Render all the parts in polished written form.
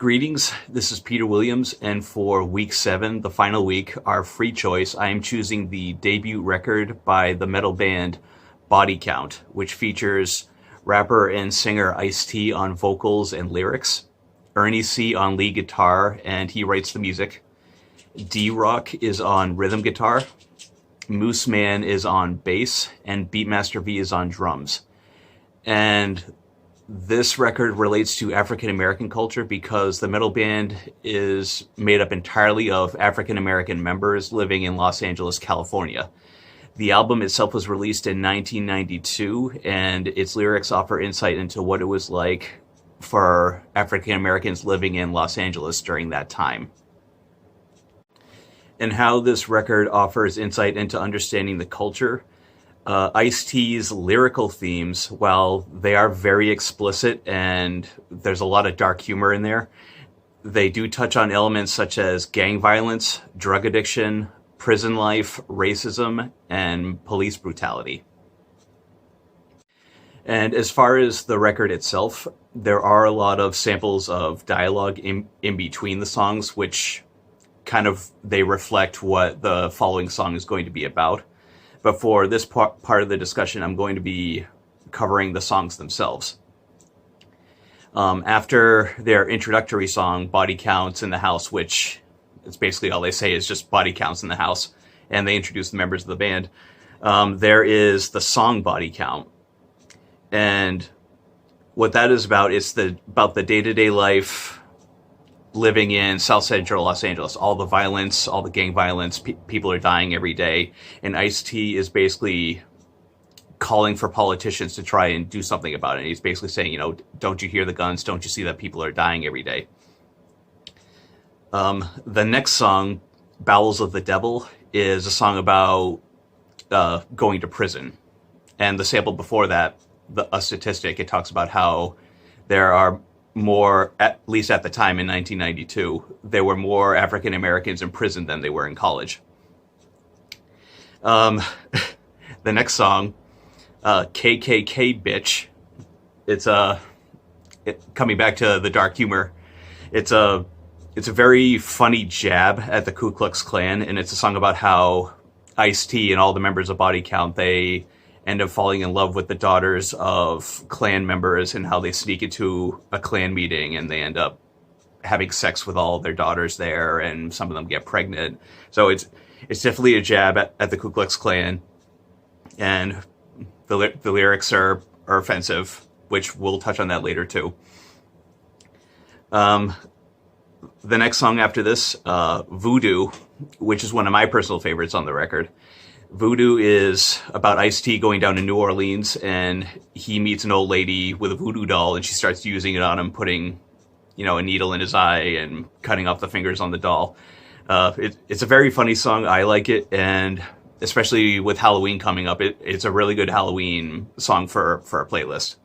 Greetings, this is Peter Williams, and for week 7, the final week, our free choice, I am choosing the debut record by the metal band Body Count, which features rapper and singer Ice-T on vocals and lyrics, Ernie C on lead guitar, and he writes the music, D-Rock is on rhythm guitar, Moose Man is on bass, and Beatmaster V is on drums. And this record relates to African American culture because the metal band is made up entirely of African American members living in Los Angeles, California. The album itself was released in 1992, and its lyrics offer insight into what it was like for African Americans living in Los Angeles during that time. And how this record offers insight into understanding the culture. Ice-T's lyrical themes, while they are very explicit and there's a lot of dark humor in there, they do touch on elements such as gang violence, drug addiction, prison life, racism, and police brutality. And as far as the record itself, there are a lot of samples of dialogue in between the songs, which kind of, they reflect what the following song is going to be about. But for this part of the discussion, I'm going to be covering the songs themselves. After their introductory song, Body Counts in the House, which it's basically all they say is just body counts in the house, and they introduce the members of the band, there is the song Body Count. And what that is about is about the day-to-day life living in South Central Los Angeles, all the violence, all the gang violence, people are dying every day, and Ice-T is basically calling for politicians to try and do something about it. And he's basically saying, you know, don't you hear the guns? Don't you see that people are dying every day? The next song, Bowels of the Devil, is a song about going to prison. And the sample before that, a statistic, it talks about how there are more, at least at the time in 1992, there were more African Americans in prison than they were in college. The next song, KKK Bitch, it's coming back to the dark humor. It's a very funny jab at the Ku Klux Klan, and it's a song about how Ice-T and all the members of Body Count, they end up falling in love with the daughters of Klan members and how they sneak into a Klan meeting and they end up having sex with all their daughters there, and some of them get pregnant. So it's definitely a jab at the Ku Klux Klan, and the lyrics are offensive, which we'll touch on that later too. The next song after this, Voodoo, which is one of my personal favorites on the record. Voodoo is about Ice-T going down to New Orleans, and he meets an old lady with a voodoo doll, and she starts using it on him, putting, you know, a needle in his eye and cutting off the fingers on the doll. It's a very funny song. I like it, and especially with Halloween coming up, it's a really good Halloween song for a playlist.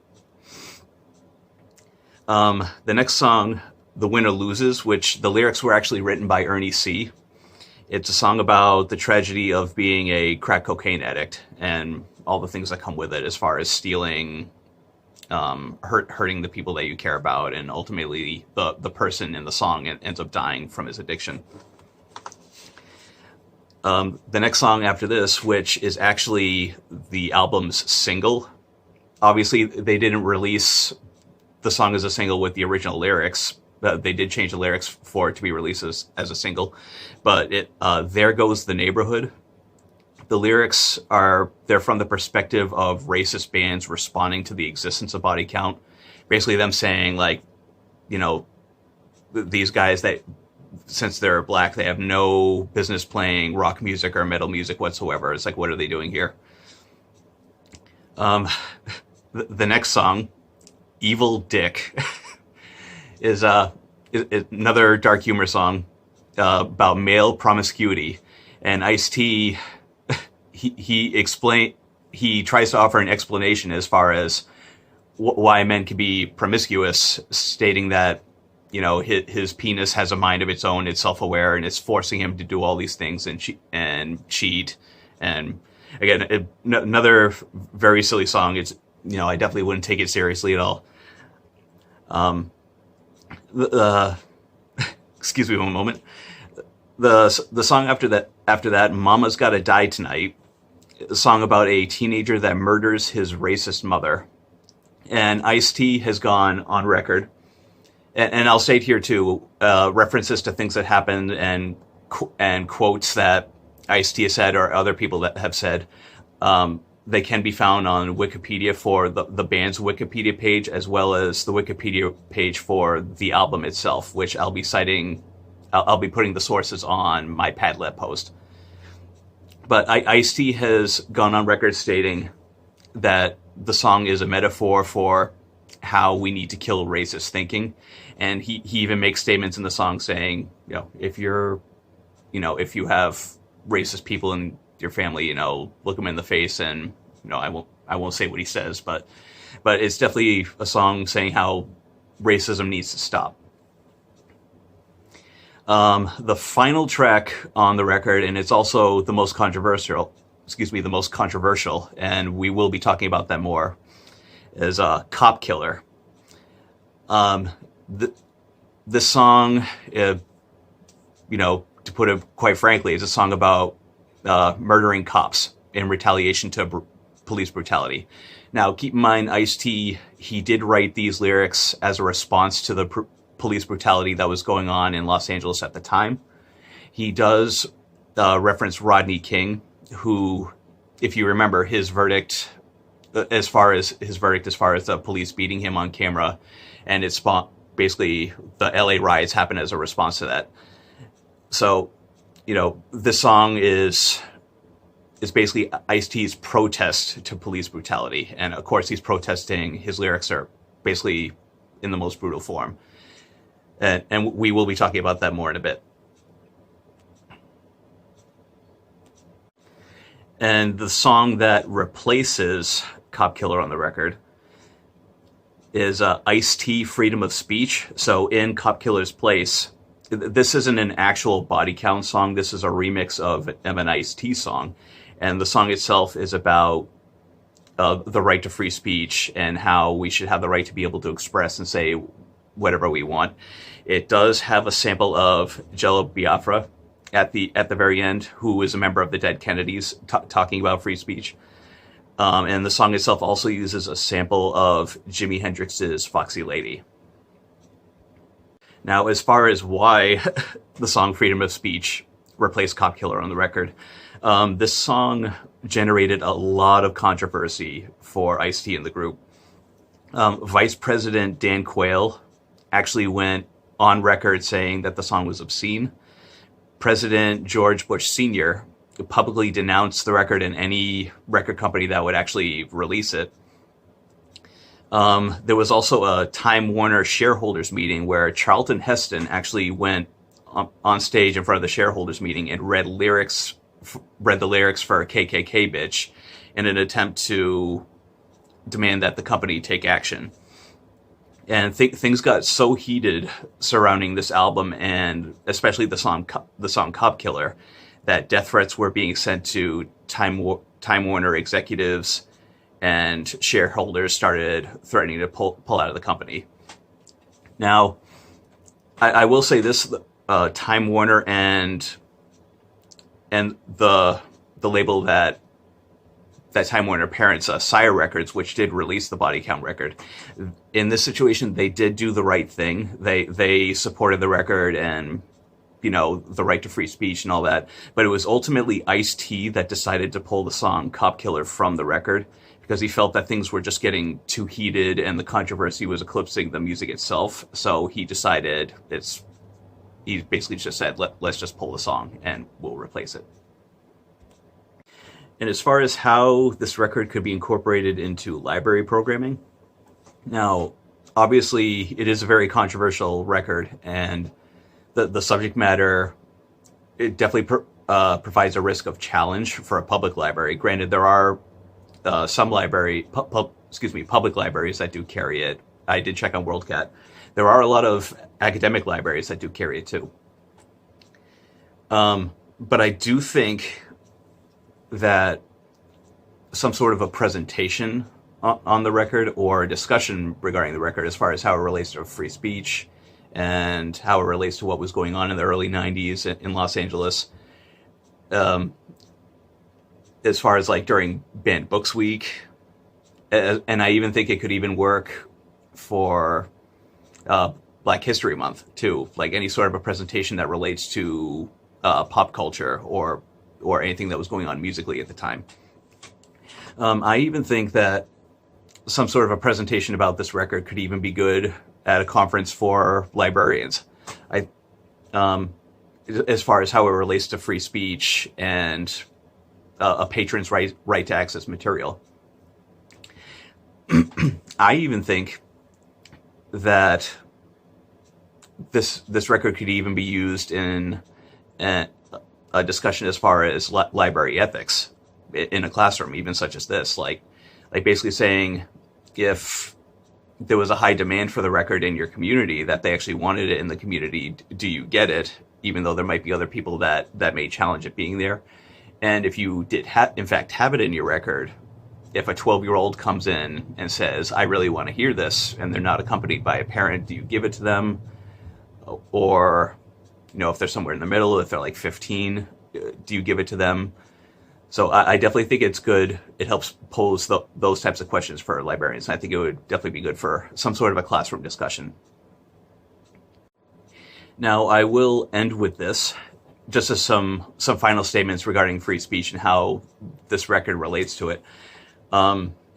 The next song, The Winner Loses, which the lyrics were actually written by Ernie C. It's a song about the tragedy of being a crack cocaine addict and all the things that come with it, as far as stealing, hurting the people that you care about, and ultimately the person in the song ends up dying from his addiction. The next song after this, which is actually the album's single. Obviously, they didn't release the song as a single with the original lyrics. They did change the lyrics for it to be released as a single, but There Goes the Neighborhood. The lyrics they're from the perspective of racist bands responding to the existence of Body Count. Basically them saying, like, you know, these guys, that since they're black, they have no business playing rock music or metal music whatsoever. It's like, what are they doing here? The next song, Evil Dick, is another dark humor song about male promiscuity, and Ice-T he tries to offer an explanation as far as why men can be promiscuous, stating that, you know, his penis has a mind of its own, it's self-aware, and it's forcing him to do all these things and cheat. And again, another very silly song. It's, you know, I definitely wouldn't take it seriously at all. excuse me one moment. The song after that, Mama's Gotta Die Tonight, a song about a teenager that murders his racist mother. And Ice-T has gone on record, and I'll state here too, references to things that happened and quotes that Ice-T has said or other people that have said. They can be found on Wikipedia for the band's Wikipedia page, as well as the Wikipedia page for the album itself, which I'll be citing. I'll be putting the sources on my Padlet post. But Ice-T has gone on record stating that the song is a metaphor for how we need to kill racist thinking. And he even makes statements in the song saying, if you have racist people in your family, look them in the face, and I won't say what he says, but it's definitely a song saying how racism needs to stop. The final track on the record, and it's also the most controversial, and we will be talking about that more, is Cop Killer. This song, to put it quite frankly, is a song about murdering cops in retaliation to police brutality. Now, keep in mind, Ice-T, he did write these lyrics as a response to the police brutality that was going on in Los Angeles at the time. He does reference Rodney King, who, if you remember, his verdict as far as the police beating him on camera, and it's basically the LA riots happened as a response to that. So, this song is basically Ice-T's protest to police brutality. And of course, he's protesting, his lyrics are basically in the most brutal form. And we will be talking about that more in a bit. And the song that replaces Cop Killer on the record is Ice-T, Freedom of Speech. So in Cop Killer's place, this isn't an actual body count song. This is a remix of an Ice-T song. And the song itself is about the right to free speech and how we should have the right to be able to express and say whatever we want. It does have a sample of Jello Biafra at the very end, who is a member of the Dead Kennedys, talking about free speech. And the song itself also uses a sample of Jimi Hendrix's Foxy Lady. Now, as far as why the song Freedom of Speech replaced Cop Killer on the record, this song generated a lot of controversy for Ice-T and the group. Vice President Dan Quayle actually went on record saying that the song was obscene. President George Bush Sr. publicly denounced the record and any record company that would actually release it. There was also a Time Warner shareholders meeting where Charlton Heston actually went on stage in front of the shareholders meeting and read the lyrics for KKK Bitch in an attempt to demand that the company take action. And things got so heated surrounding this album, and especially the song Cop Killer, that death threats were being sent to Time Warner executives, and shareholders started threatening to pull out of the company. Now, I will say this, Time Warner and the label that Time Warner parents, Sire Records, which did release the body count record. In this situation, they did do the right thing. They supported the record and, the right to free speech and all that. But it was ultimately Ice-T that decided to pull the song Cop Killer from the record because he felt that things were just getting too heated and the controversy was eclipsing the music itself. So he decided he basically just said, let's just pull the song and we'll replace it. And as far as how this record could be incorporated into library programming, now, obviously, it is a very controversial record, and the subject matter, it definitely provides a risk of challenge for a public library. Granted, there are some public libraries that do carry it. I did check on WorldCat. There are a lot of academic libraries that do carry it too. But I do think that some sort of a presentation on the record or a discussion regarding the record as far as how it relates to free speech and how it relates to what was going on in the early 90s in Los Angeles. Um, as far as like during Banned Books Week, and I even think it could even work for Black History Month too, like any sort of a presentation that relates to pop culture or anything that was going on musically at the time. I even think that some sort of a presentation about this record could even be good at a conference for librarians. I, as far as how it relates to free speech and a patron's right to access material. I even think that this record could even be used in a discussion as far as library ethics in a classroom, even such as this, like basically saying if there was a high demand for the record in your community, that they actually wanted it in the community, do you get it, even though there might be other people that may challenge it being there? And if you did in fact have it in your record, if a 12-year-old comes in and says, I really want to hear this, and they're not accompanied by a parent, do you give it to them? Or, if they're somewhere in the middle, if they're like 15, do you give it to them? So I definitely think it's good. It helps pose those types of questions for librarians. And I think it would definitely be good for some sort of a classroom discussion. Now, I will end with this, just as some final statements regarding free speech and how this record relates to it.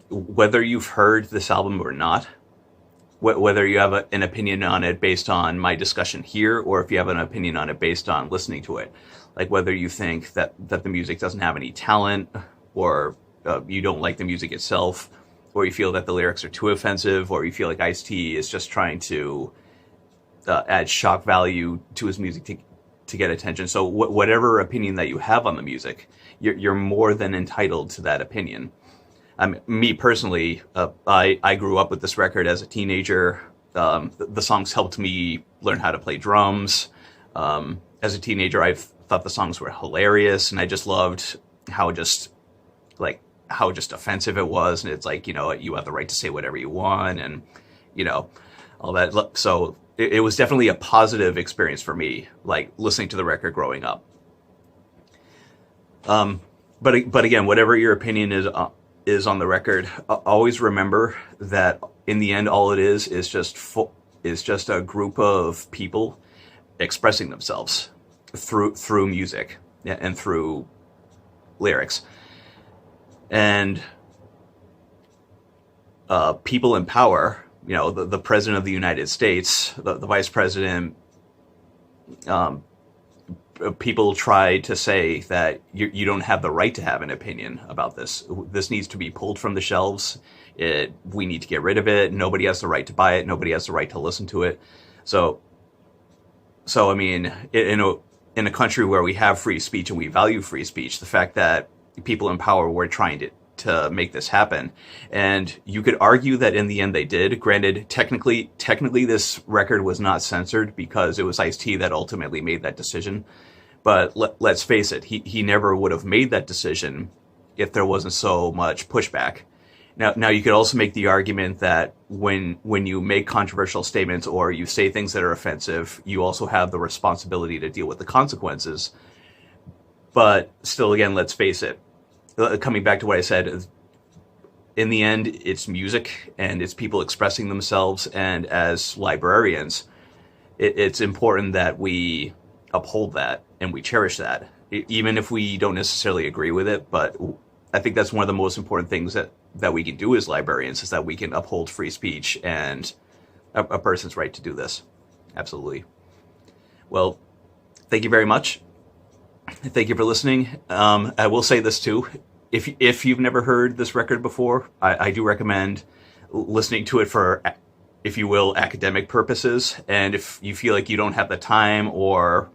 Whether you've heard this album or not, whether you have an opinion on it based on my discussion here, or if you have an opinion on it based on listening to it, like whether you think that the music doesn't have any talent, or you don't like the music itself, or you feel that the lyrics are too offensive, or you feel like Ice-T is just trying to add shock value to his music to get attention. So whatever opinion that you have on the music, you're more than entitled to that opinion. Me personally, I grew up with this record as a teenager. The songs helped me learn how to play drums. As a teenager, I thought the songs were hilarious, and I just loved how just offensive it was. And it's like, you have the right to say whatever you want, and all that. So it was definitely a positive experience for me, like listening to the record growing up. But again, whatever your opinion is on the record, always remember that in the end, all it is just a group of people expressing themselves through music and through lyrics. And people in power, the president of the United States, the vice president, people try to say that you don't have the right to have an opinion about this. This needs to be pulled from the shelves. We need to get rid of it. Nobody has the right to buy it. Nobody has the right to listen to it. So I mean, in a country where we have free speech and we value free speech, the fact that people in power were trying to make this happen, and you could argue that in the end they did. Granted, technically this record was not censored because it was Ice-T that ultimately made that decision. But let's face it, he never would have made that decision if there wasn't so much pushback. Now you could also make the argument that when you make controversial statements or you say things that are offensive, you also have the responsibility to deal with the consequences. But still, again, let's face it, coming back to what I said, in the end, it's music and it's people expressing themselves. And as librarians, it's important that we uphold that and we cherish that, even if we don't necessarily agree with it. But I think that's one of the most important things that we can do as librarians, is that we can uphold free speech and a person's right to do this. Absolutely. Well, thank you very much. Thank you for listening. I will say this too. If you've never heard this record before, I do recommend listening to it for, if you will, academic purposes. And if you feel like you don't have the time or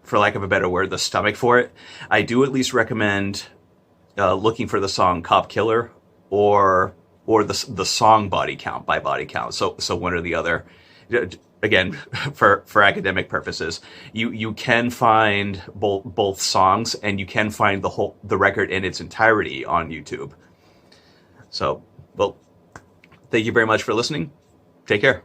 for lack of a better word, the stomach for it, I do at least recommend looking for the song Cop Killer or the song Body Count by Body Count. So one or the other. Again, for academic purposes, you can find both songs, and you can find the record in its entirety on YouTube. So, well, thank you very much for listening. Take care.